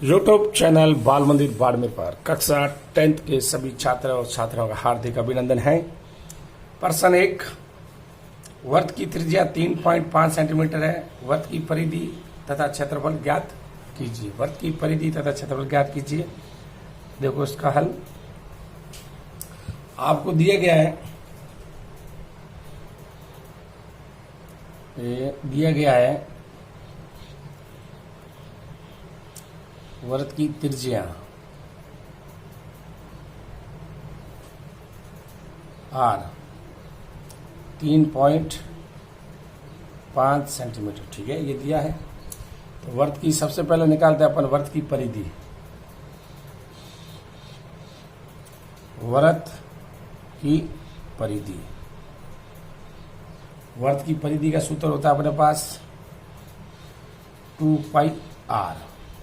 YouTube channel बाल मंदिर बाड़मेर पर कक्षा 10th के सभी छात्र और छात्राओं का हार्दिक अभिनंदन है। प्रश्न 1, वृत्त की त्रिज्या 3.5 सेंटीमीटर है। वृत्त की परिधि तथा क्षेत्रफल ज्ञात कीजिए। वृत्त की परिधि तथा क्षेत्रफल ज्ञात कीजिए। देखो इसका हल आपको दिया गया है। ये दिया गया है वृत्त की त्रिज्या R 3.5 सेंटीमीटर, ठीक है, ये दिया है। तो वृत्त की सबसे पहले निकालते हैं अपन वृत्त की परिधि। वृत्त की परिधि, वृत्त की परिधि का सूत्र होता है अपने पास 2πr,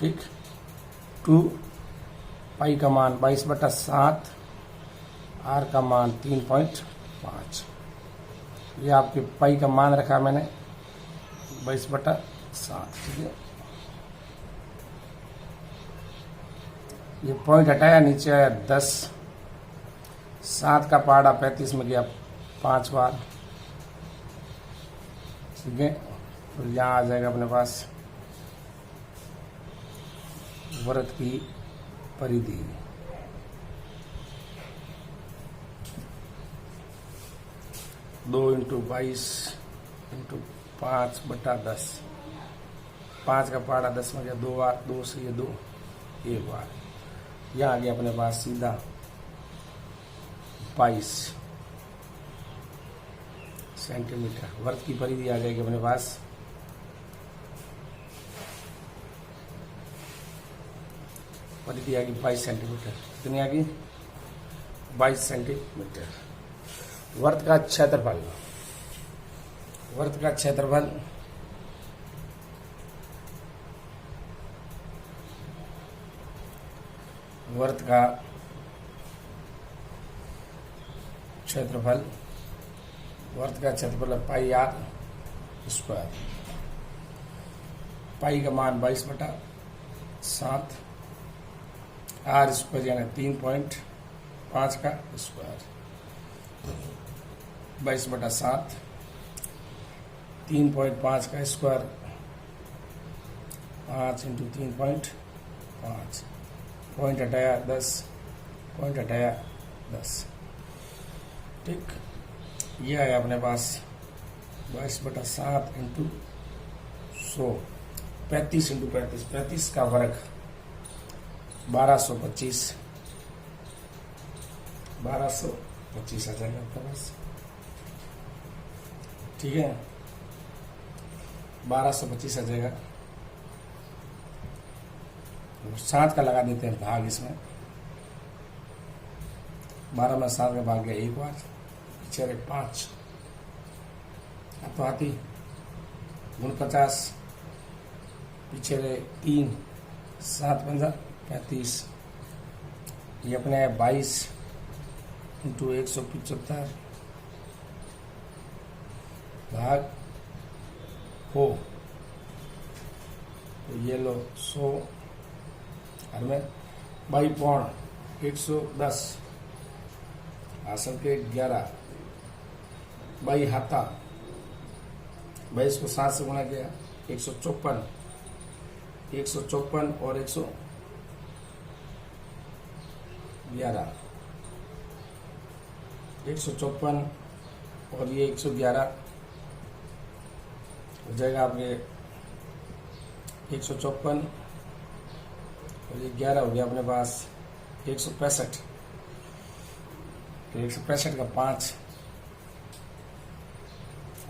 ठीक। 2π का मान 22/7, r का मान 3.5। ये आपके पाई का मान रखा मैंने 22/7, ठीक है। ये पॉइंट हटाया, नीचे आया 10, 7 का पहाड़ा 35 में गया 5 बार, ठीक है। तो यहाँ आ जाएगा अपने पास वृत्त की परिधि। दो इंटू 22 इंटू 5/10, 5 का पहाड़ा 10 में गया 2 बार, 2 से ये 2, 1 बार। यहाँ आ गया अपने पास सीधा 22 सेंटीमीटर। वृत्त की परिधि आ जाएगी अपने पास 22 सेंटीमीटर। कितनी आ गई? 22 सेंटीमीटर। वृत्त का क्षेत्रफल, वृत्त का क्षेत्रफल वृत्त का क्षेत्रफल वृत्त का क्षेत्रफल πr²। पाई का मान 22/7, r² यानी 3.5 का स्क्वायर, 22/7, 3.5 का स्क्वायर, 5 इंटू 3.5, पॉइंट हटाया 10, पॉइंट हटाया 10, ठीक। ये आया अपने पास 22/7 इंटू 100, 35 इंटू 35, 35 का वर्ग 1225, 1225 आ जाएगा आपके पास, ठीक है। 1225 आ जाएगा। 7 का लगा देते हैं भाग इसमें, 12 में 7 का भाग गया 1 बार, पीछे 5, अब तो आती 49, पीछे 3, 7 पंजा 35। ये अपने 22 इंटू 175 भाग हो, तो ये लो 100 और में 22.110, आसन के 11, 22 हाथा 22 को 7 से गुणा किया 154, 154 और 111, एक 154 और ये 111 हो जाएगा आपके 154 और ये 11 हो गया अपने पास 165। तो 165 का 5,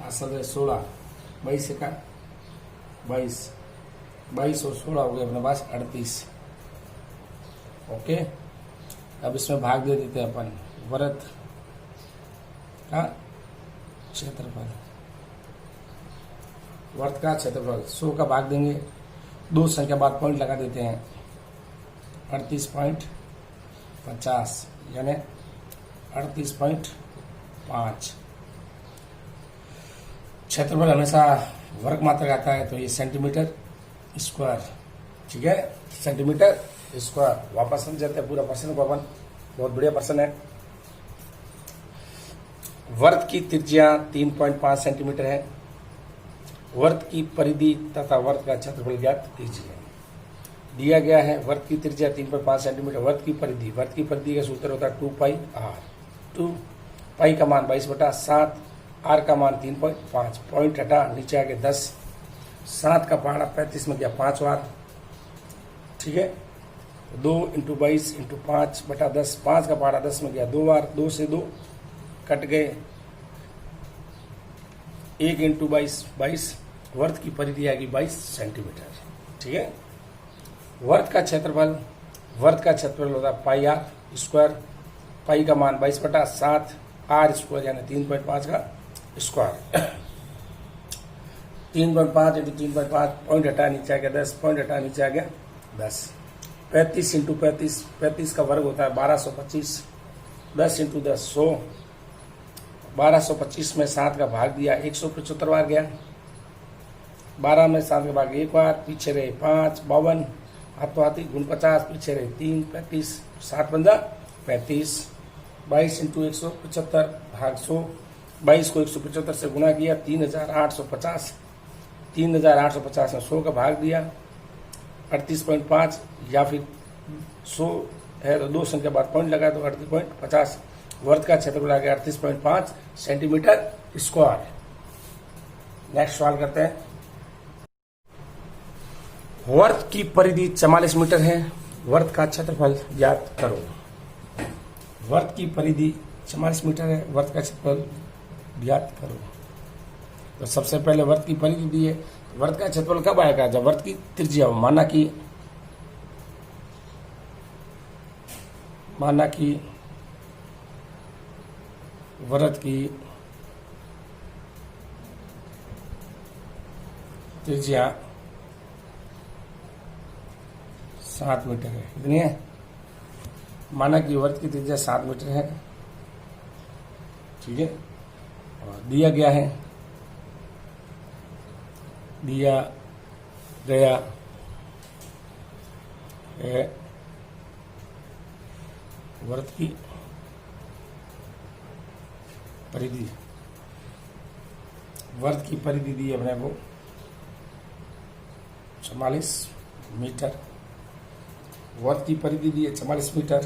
असल है 16, 22 का 22, 22 और 16 हो गया अपने पास 38। ओके, अब इसमें भाग दे देते हैं अपन वृत्त का क्षेत्रफल। वृत्त का क्षेत्रफल 100 का भाग देंगे, 2 संख्या बाद पॉइंट लगा देते हैं 38.50 यानी 38.5। क्षेत्रफल हमेशा वर्ग मात्रक आता है, तो ये सेंटीमीटर स्क्वायर ठीक है, सेंटीमीटर स्क्वायर। वापस समझ जाते हैं पूरा प्रश्न को अपन, बहुत बढ़िया प्रश्न है। वर्त की त्रिज्या 3.5 सेंटीमीटर है। वर्त की परिधि तथा वर्त का क्षेत्रफल ज्ञात कीजिए। दिया गया है वर्त की त्रिज्या 3.5 सेंटीमीटर, वर्त की परिधि का सूत्र होता है 2 पाई आर। 2 पाई का मान 22/7, आर का मान 3.5, पॉइंट हटा नीचे आके 10, 7 का पहाड़ा 35 में गया 5 बार, ठीक है। 2 × 22 × 5/10, 5 का पहाड़ा 10 में गया 2 बार, 2 से 2 कट गए, 1 × 22 22, वर्त की परिधि आएगी 22 सेंटीमीटर, ठीक है। वर्त का क्षेत्रफल होता है पाई आर स्क्वायर। पाई का मान 22/7, आर स्क्वायर यानी 3.5 का स्क्वायर। 3.5 × 3.5, पॉइंट हटा नीचे आ गया 10, पॉइंट हटा नीचे आ गया 10। 35 × 35, 35 का वर्ग होता है 1225, 10 × 10 100, 1225 में 7 का भाग दिया 175 बार गया, 12 में 7 का भाग 1 बार, पीछे रहे 5 52, हाथों हाथी गुण 50, पीछे रहे 3 35, 7 पंजा 35, 22 × 175 भाग 100, 22 को 175 से गुना किया 3850, 3850 में 100 का भाग दिया 38.5, या फिर 100 है तो 2 संख्या बाद पॉइंट लगा तो 38.50। वर्त का क्षेत्रफल आ गया 38.5 सेंटीमीटर स्क्वायर। नेक्स्ट सवाल करते हैं। वर्त की परिधि 44 मीटर है, वर्त का क्षेत्रफल ज्ञात करो। वर्त की परिधि 44 मीटर है, वर्त का क्षेत्रफल ज्ञात करो। तो सबसे पहले वर्त की परिधि दी है, वर्त का क्षेत्रफल कब आएगा? जब वर्त की त्रिज्या हो। माना कि वर्त की त्रिज्या 7 मीटर है, कितनी है? माना कि वर्त की त्रिज्या 7 मीटर है, ठीक है। और दिया गया है वर्त की परिधि, वर्त की परिधि दी है अपने को 44 मीटर। वर्त की परिधि दी है 44 मीटर,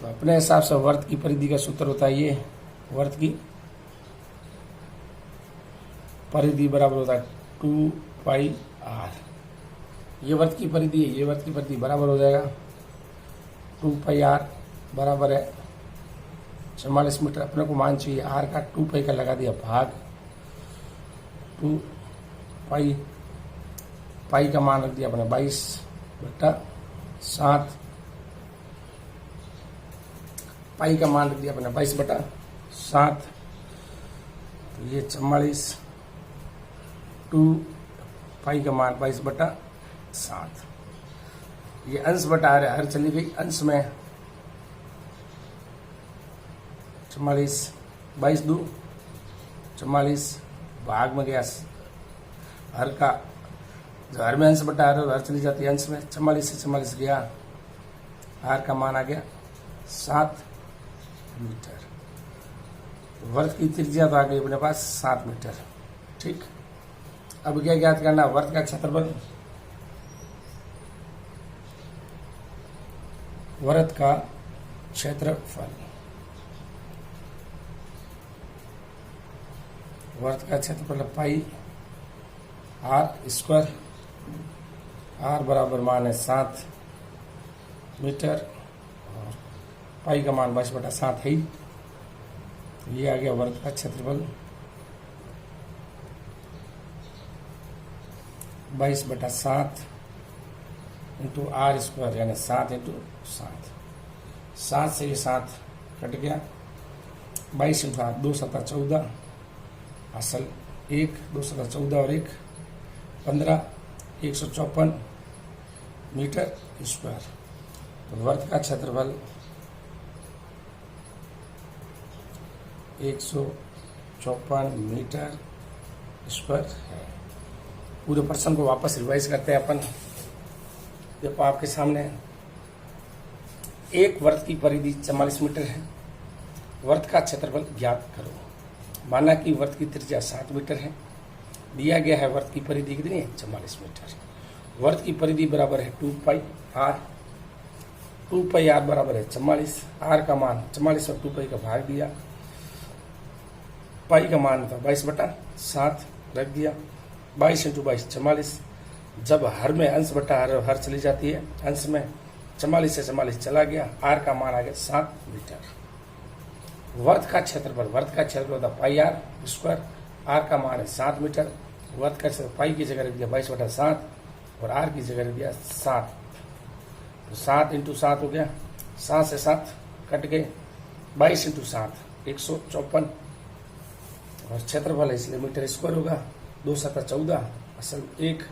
तो अपने हिसाब से वर्त की परिधि का सूत्र होता है ये, वर्त की परिधि बराबर होता है 2 पाई आर। ये वर्त की परिधि है, ये वर्त की परिधि बराबर हो जाएगा 2 पाई आर बराबर है 44 मीटर। अपने को मान चाहिए आर का 2 पाई का लगा दिया भाग 2 पाई का मान रख दिया अपने 22/7, पाई का मान रख दिया अपने 22/7। तो ये 44, 2 पाई का मान 22/7। ये अंश बटा हर चली गई अंश में 44, 22 2 44 भाग में गया हर का, जो हर में अंश बटा हर चली जाती है अंश में, 44 से 44 गया, हर का मान आ गया 7 मीटर। वर्त की त्रिज्या तो आ गई अपने पास 7 मीटर, ठीक। अब क्या ज्ञात करना? वर्त का क्षेत्रफल, वर्त का क्षेत्रफल, वर्त का क्षेत्रफल पाई आर स्क्वायर, आर बराबर मान है 7 मीटर और पाई का मान 22/7 है। ये आ गया वर्त का क्षेत्रफल 22/7 इंटू आर स्क्वायर यानी 7 × 7। 7 से ये 7 कट गया, 22 × 8 2 × 7 14, असल 1 2 × 7 14 और 1 15, 154 मीटर स्क्वायर। तो वर्त का क्षेत्रफल 154 मीटर स्क्वायर है। पूरे प्रश्न को वापस रिवाइज करते हैं अपन। देखो आपके सामने एक वर्त की परिधि 44 मीटर है। वर्त का क्षेत्रफल ज्ञात करो। माना कि वर्त की त्रिज्या 7 मीटर है। दिया गया है वर्त की परिधि कितनी है, 44 मीटर। वर्त की परिधि बराबर है 2 पाई आर। 2 पाई आर बराबर है 44। आर का मान 44 और 2 पाई का भाग दिया। पाई का मान था 22/7 रख दिया। 22 × 22 44। जब हर में अंश बटा हर चली जाती है, अंश में 44 से 44 चला गया। आर का मान आ गया 7 मीटर। वर्त का क्षेत्रफल होता पाई आर स्क्वायर। आर का मान है 7 मीटर। वर्त का पाई की जगह रख दिया 22/7 और आर की जगह रख दिया 7। तो 7 × 7 हो गया, 7 से 7 कट गए। 22 × 7 154 और क्षेत्रफल है इसलिए मीटर स्क्वायर होगा। 2 × 7 14, असल 1,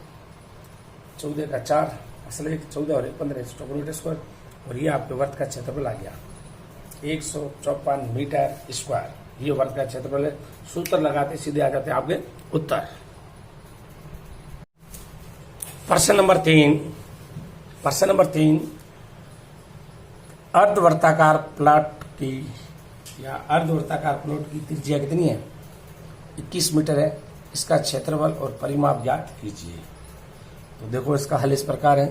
14 का 4, असल 1, 14 और 1 15 154 मीटर स्क्वायर। और ये आपके वर्त का क्षेत्रफल आ गया 154 मीटर स्क्वायर। ये वर्त का क्षेत्रफल है। सूत्र लगाते सीधे आ जाते आपके उत्तर। प्रश्न नंबर 3 अर्धवर्ताकार प्लॉट की या अर्धवर्ताकार प्लॉट की त्रिज्या कितनी है, 21 मीटर है। इसका क्षेत्रफल और परिमाप ज्ञात कीजिए। तो देखो इसका हल इस प्रकार है।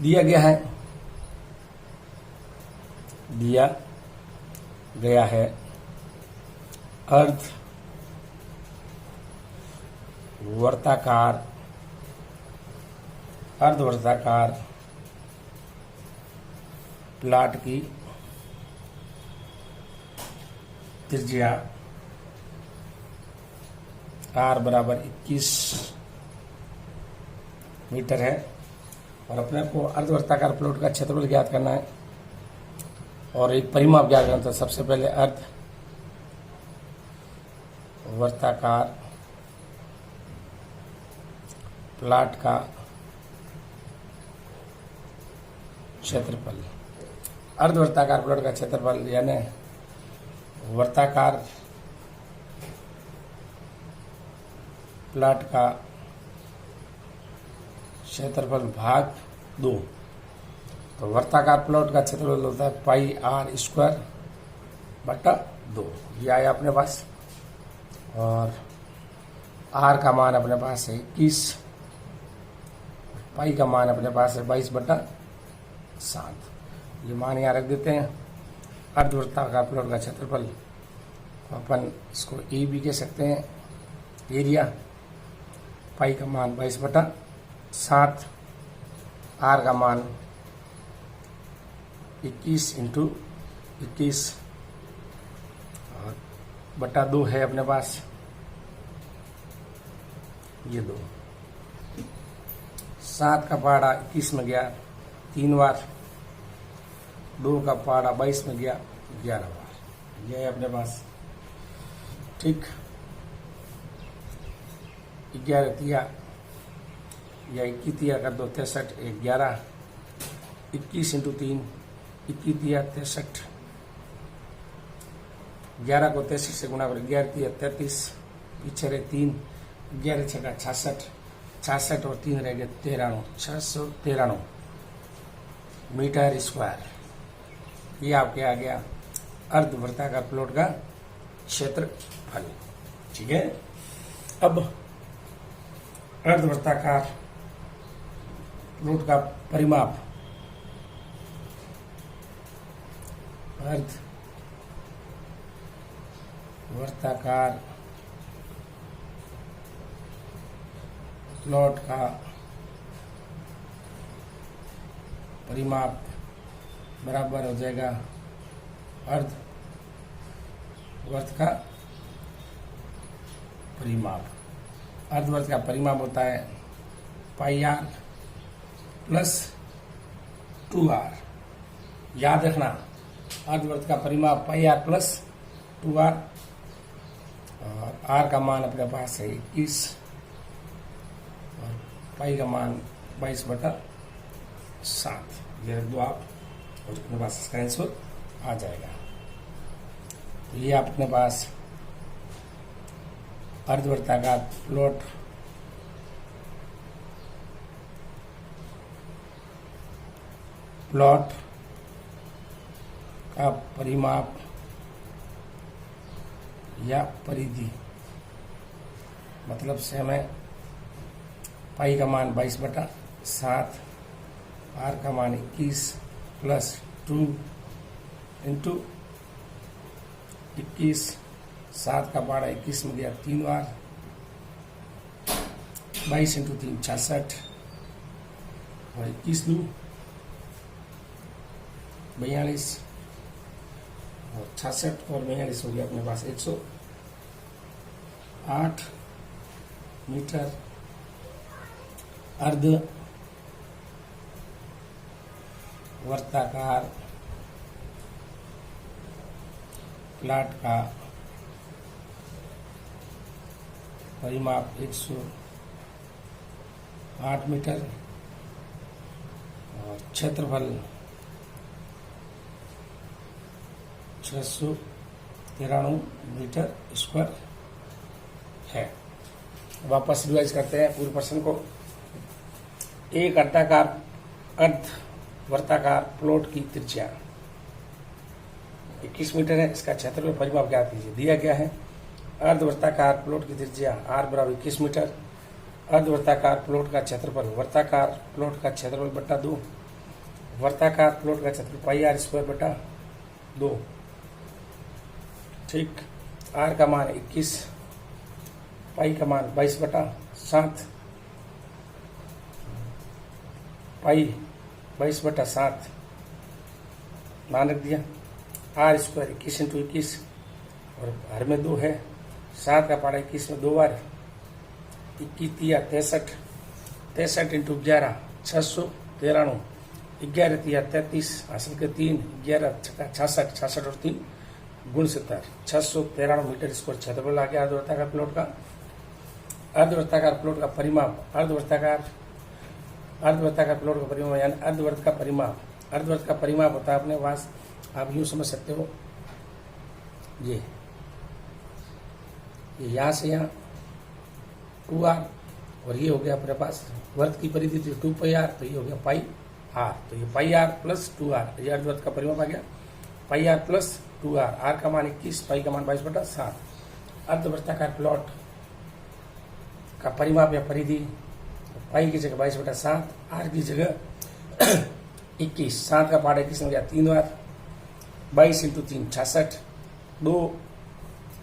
दिया गया है अर्धवर्ताकार प्लॉट की त्रिज्या आर बराबर 21 मीटर है और अपने को अर्धवर्ताकार प्लॉट का क्षेत्रफल ज्ञात करना है और एक परिमाप ज्ञात करना है। सबसे पहले अर्धवर्ताकार प्लॉट का क्षेत्रफल, अर्धवर्ताकार प्लॉट का क्षेत्रफल यानी वर्ताकार प्लॉट का क्षेत्रफल भाग 2। तो वर्ताकार प्लॉट का क्षेत्रफल होता है पाई आर स्क्वायर बटा 2। ये आया अपने पास और आर का मान अपने पास है 21। पाई का मान अपने पास है 22/7। ये मान यहाँ रख देते हैं। अर्धवर्ताकार प्लॉट का क्षेत्रफल अपन इसको ए भी कह सकते हैं, एरिया। पाई का मान 22/7, आर का मान 21 × 21 और बटा 2 है अपने पास, ये 2। 7 का पहाड़ा 21 में गया 3 बार, 2 का पहाड़ा 22 में गया 11 बार। यह है अपने पास, ठीक। 11 तिया या 21 तिया कर दो 63, 11, 21 × 3, 21 तिया 63, 11 को 63 से गुणा करो, 11 तिया 33, पीछे रहे 3, 11 छका 66, 66 और 3 रह गए 93, 693 मीटर स्क्वायर। ये आपके आ गया अर्धवर्ताकार प्लॉट का क्षेत्रफल, ठीक है। अब अर्धवर्ताकार प्लॉट का परिमाप, अर्धवर्ताकार प्लॉट का परिमाप बराबर हो जाएगा अर्धवर्त का परिमाप। अर्धवर्त का परिमाप होता है पाई आर प्लस 2r। याद रखना, अर्धवर्त का परिमाप पाई आर प्लस 2r और r का मान अपने पास है 21 और पाई का मान 22/7। ये रख दो आप और अपने पास इसका आंसर आ जाएगा। तो ये अपने पास अर्धवर्ताकार प्लॉट प्लॉट का परिमाप या परिधि, मतलब से हमें पाई का मान 22/7, आर का मान 21 प्लस 2 इंटू 21, 7 का पारा 21 में गया 3 बार, 22 इंटू 3 66 और 21 दूँ 42 और 66 और 42 हो गया अपने पास 108 मीटर। अर्ध वर्ताकार प्लॉट का परिमाप 108 मीटर और क्षेत्रफल 693 मीटर स्क्वायर है। वापस रिवाइज करते हैं पूरे प्रश्न को। एक अर्ध वर्ताकार प्लॉट की त्रिज्या 21 मीटर है, इसका क्षेत्रफल परिमाप ज्ञात कीजिए। दिया गया है अर्धवर्ताकार प्लॉट की त्रिज्या r बराबर 21 मीटर, अर्धवर्ताकार प्लॉट का क्षेत्रफल वर्ताकार प्लॉट का क्षेत्रफल बटा 2, वर्ताकार प्लॉट का क्षेत्रफल पाई r स्क्वायर बटा 2। ठीक, r का मान 21, पाई का मान 22/7, पाई 22/7 मान रख दिया। आर स्क्वायर 21 इंटू 21 और हर में 2 है, 7 का पारा 21 में 2 बार, 21 तिया 63, 63 इंटू 11 693, 11 तिया 33, हासिल के 3, 11 66, 66 और 3 गुण 70, 693 मीटर स्क्वायर क्षेत्रफल आ गया अर्धवर्ताकार प्लॉट का। अर्धवर्ताकार प्लॉट का परिमाप, अर्धवर्ताकार प्लॉट का परिमाप यानी अर्धवर्त का परिमाप, अर्धवर्त का परिमाप होता है अपने पास, आप यूं समझ सकते हो, ये यहां से यहाँ 2r और ये हो गया अपने पास वर्त की परिधि 2 पाई r, तो ये हो गया पाई r, तो ये पाई r प्लस 2r, ये अर्धवर्त का परिमाप आ गया पाई r प्लस 2r, r का मान 21, पाई का मान 22/7। अर्धवर्ताकार प्लॉट का परिमाप या परिधि, पाई की जगह 22/7, r की जगह 21, 7 का पारा 21 में गया 3 बार, 22 इंटू 3 66, 2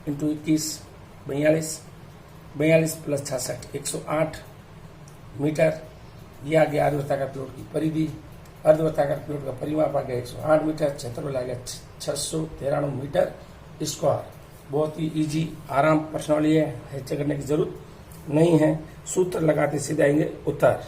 इंटू 21 42, 42 प्लस 66 108 मीटर। यह आ गया अर्धवर्ताकार प्लॉट की परिधि। अर्धवर्ताकार प्लॉट का परिमाप आ गया 108 मीटर, क्षेत्रफल आ गया 693 मीटर स्क्वायर। बहुत ही इजी आराम प्रश्नावली है, करने की जरूरत नहीं है, सूत्र लगाते सीधे आएंगे उत्तर।